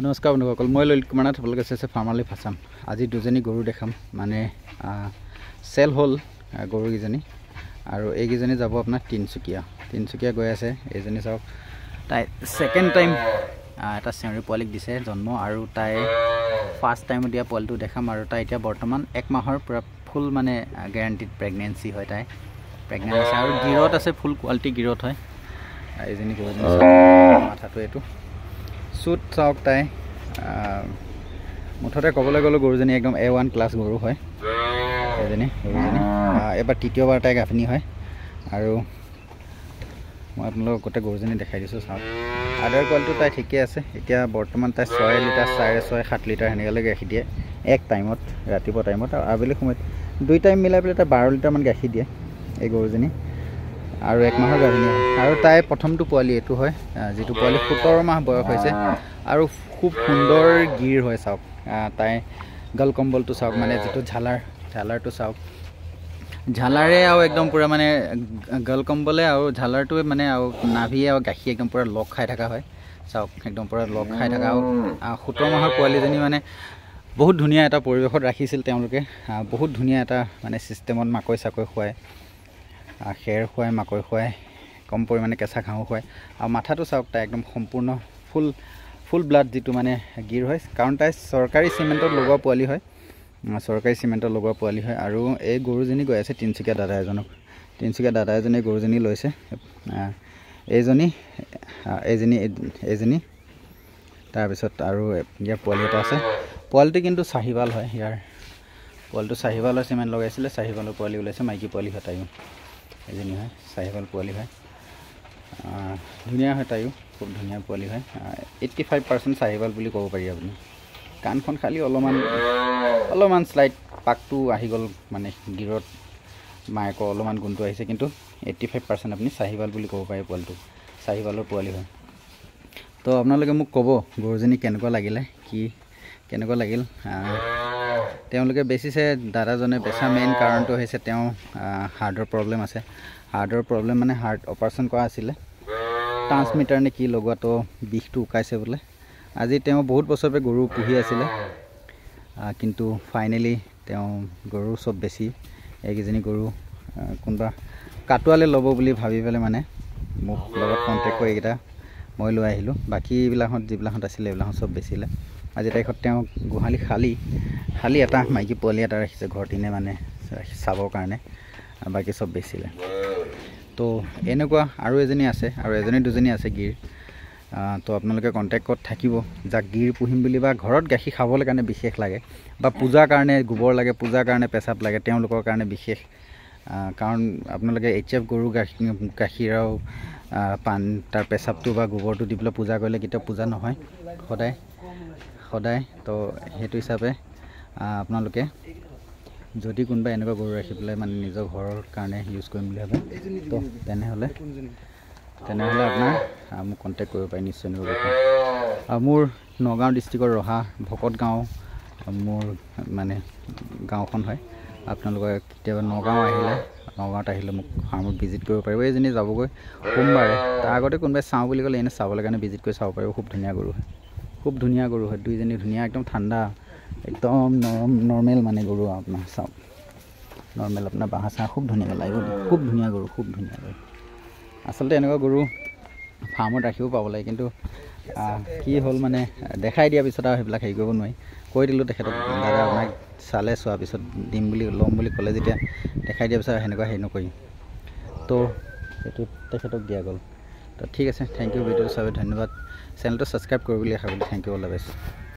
নমস্কাৰ বন্ধুসকল, মই ললিত কুমাৰ নাথ, আপোনালোকে চাইছে ফাৰ্মাৰ লাইফ আছাম। আজি দুজনী গৰু দেখাম, মানে চেল হ'ল গৰুকেইজনী, আৰু এইকেইজনী যাব আপোনাৰ তিনিচুকীয়া গৈ আছে। এইজনী চাওক, তাই ছেকেণ্ড টাইম এটা চেউৰী পোৱালিক দিছে জন্ম, আৰু তাই ফাৰ্ষ্ট টাইম দিয়া পোৱালিটো দেখাম। আৰু তাই এতিয়া বৰ্তমান 1 মাহৰ পূৰা ফুল মানে গেৰাণ্টিড প্ৰেগনেঞ্চি হয়, তাই প্ৰেগনেণ্ট আছে আৰু গিৰত আছে, ফুল কোৱালিটি গিৰত হয়। এইজনী গৰুজনী মাথাটো এইটো চুট চাওক, তাই মুঠতে ক'বলৈ গ'লে গৰুজনী একদম A1 ক্লাছ গৰু হয়। এইজনী গৰুজনী এবাৰ তৃতীয়বাৰ তাই গাভিনী হয়, আৰু মই আপোনালোকক গোটেই গৰুজনী দেখাই দিছোঁ। চাওক, আদাৰ কোৱালিটিটো তাই ঠিকে আছে। এতিয়া বৰ্তমান তাই 6 লিটাৰ, 6.5, 7 লিটাৰ সেনেকুৱালৈ গাখীৰ দিয়ে এক টাইমত, ৰাতিপুৱা টাইমত, আৰু আবেলি সময়ত 2 টাইম মিলাই পেলাই তাই 12 লিটাৰমান গাখীৰ দিয়ে এই গৰুজনী, আৰু 1 মাহৰ গাভিনী হয়। আৰু তাই প্ৰথমটো পোৱালি এইটো হয়, যিটো পোৱালি 17 মাহ বয়স হৈছে, আৰু খুব সুন্দৰ গিৰ হয়। চাওক, তাই গল কম্বলটো চাওক, মানে যিটো ঝালাৰটো চাওক, ঝালাৰে আৰু একদম পূৰা মানে গল কম্বলে আৰু ঝালাৰটোৱে মানে আৰু নাভিয়ে আৰু গাখীৰ একদম পূৰা লগ খাই থকা হয়। চাওক, একদম পূৰা লগ খাই থকা, আৰু 17 মাহৰ পোৱালিজনী মানে বহুত ধুনীয়া এটা পৰিৱেশত ৰাখিছিল তেওঁলোকে, বহুত ধুনীয়া এটা মানে ছিষ্টেমত মাকৈ চাকৈ খুৱায়, খেৰ খুৱায়, মাকৈ খুৱায়, কম পৰিমাণে কেঁচা ঘাঁহো খুৱায়। আৰু মাথাটো চাওক, তাই একদম সম্পূৰ্ণ ফুল ব্লাড যিটো মানে গিৰ হয়, কাৰণ তাই চৰকাৰী চিমেণ্টত লগোৱা পোৱালি হয়, আৰু এই গৰুজনী গৈ আছে তিনিচুকীয়া দাদা এজনে গৰুজনী লৈছে। এইজনী তাৰপিছত আৰু ইয়াৰ পোৱালি এটা আছে। পোৱালিটো কিন্তু চাহিৱাল হয়, পোৱালিটো চাহিৱাল হয়, চিমেণ্ট লগাইছিলে, চাহিৱালৰ পোৱালি ওলাইছে, মাইকী পোৱালি হয় তাইও। এজনী হয় চাহিৱাল পোৱালি হয়, ধুনীয়া হয়, তাইও খুব ধুনীয়া পোৱালি হয়। 85% চাহিৱাল বুলি ক'ব পাৰি আপুনি। কাণখন খালি অলপমান শ্লাইট পাকটো আহি গ'ল, মানে গিৰত মায়েকৰ অলপমান গুণটো আহিছে, কিন্তু 85% আপুনি চাহিৱাল বুলি ক'ব পাৰে। পোৱালিটো চাহিৱালৰ পোৱালি হয়। তো আপোনালোকে মোক ক'ব গৰুজনী কেনেকুৱা লাগিল। তেওঁলোকে বেচিছে, দাদাজনে বেচা মেইন কাৰণটো হৈছে তেওঁ হাৰ্টৰ প্ৰব্লেম আছে। হাৰ্টৰ প্ৰব্লেম মানে হাৰ্ট অপাৰেশ্যন কৰা আছিলে, ট্ৰান্সমিটাৰ নে কি লগোৱাটো বিষটো উকাইছে বোলে। আজি তেওঁ বহুত বছৰপৰা গৰু পুহি আছিলে, কিন্তু ফাইনেলি তেওঁ গৰু চব বেছি এইকেইজনী গৰু কোনোবা কাটোৱালে ল'ব বুলি ভাবি পেলাই মানে মোক লগত কণ্টেক্ট কৰি এইকেইটা মই লৈ আহিলোঁ। বাকী যিবিলাকত আছিলে এইবিলাকত চব বেচিলে। আজি তাৰিখত তেওঁ গোহালি খালী এটা মাইকী পোৱালি এটা ৰাখিছে ঘৰত ইনে মানে চাবৰ কাৰণে, বাকী চব বেচিলে। তো এনেকুৱা আৰু এজনী আছে, আৰু দুজনী আছে গিৰ। তো আপোনালোকে কণ্টেক্টত থাকিব, যাক গিৰ পুহিম বুলি বা ঘৰত গাখীৰ খাবলৈ কাৰণে বিশেষ লাগে, বা পূজাৰ কাৰণে গোবৰ লাগে, পূজাৰ কাৰণে পেচাব লাগে, তেওঁলোকৰ কাৰণে বিশেষ। কাৰণ আপোনালোকে HF গৰু গাখীৰ আৰু তাৰ পেচাবটো বা গোবৰটো দি পেলাই পূজা কৰিলে কেতিয়াও পূজা নহয় সদায়। তো সেইটো হিচাপে আপোনালোকে যদি কোনোবা এনেকুৱা গৰু ৰাখি পেলাই মানে নিজৰ ঘৰৰ কাৰণে ইউজ কৰিম বুলি ভাবে, তো তেনেহ'লে আপোনাৰ মোক কণ্টেক্ট কৰিব পাৰি, নিশ্চয় নিব পাৰিম। মোৰ নগাঁও ডিষ্ট্ৰিক্টৰ ৰহা ভকত গাঁও মোৰ মানে গাঁওখন হয়। আপোনালোকে কেতিয়াবা নগাঁৱত আহিলে মোক ফাৰ্মত ভিজিট কৰিব পাৰিব। এইজনী যাবগৈ সোমবাৰে, তাৰ আগতে কোনোবাই চাওঁ বুলি ক'লে এনে চাবলৈ কাৰণে ভিজিট কৰি চাব পাৰিব। খুব ধুনীয়া গৰু হয়, দুইজনী ধুনীয়া, একদম ঠাণ্ডা, একদম নৰ্মেল মানে গৰু। আপোনাৰ চাওক, নৰ্মেল, আপোনাৰ বাঁহ চাহ খুব ধুনীয়াকৈ লাগিব, খুব ধুনীয়া গৰু। আচলতে এনেকুৱা গৰু ফাৰ্মত ৰাখিও পাব লাগে, কিন্তু কি হ'ল মানে দেখাই দিয়াৰ পিছত আৰু সেইবিলাক হেৰি কৰিব নোৱাৰি। কৈ দিলোঁ তেখেতক, দাদা আপোনাক চোৱাৰ পিছত ল'ম বুলি ক'লে যেতিয়া দেখাই দিয়াৰ পিছত সেনেকুৱা হেৰি নকৰি, তো সেইটো তেখেতক দিয়া গ'ল। তো ঠিক আছে, থেংক ইউ। ভিডিঅ'টো চাবলৈ ধন্যবাদ। চেনেলটো ছাবস্ক্ৰাইব কৰিব বুলি আশা কৰিলোঁ। Thank you, all the best.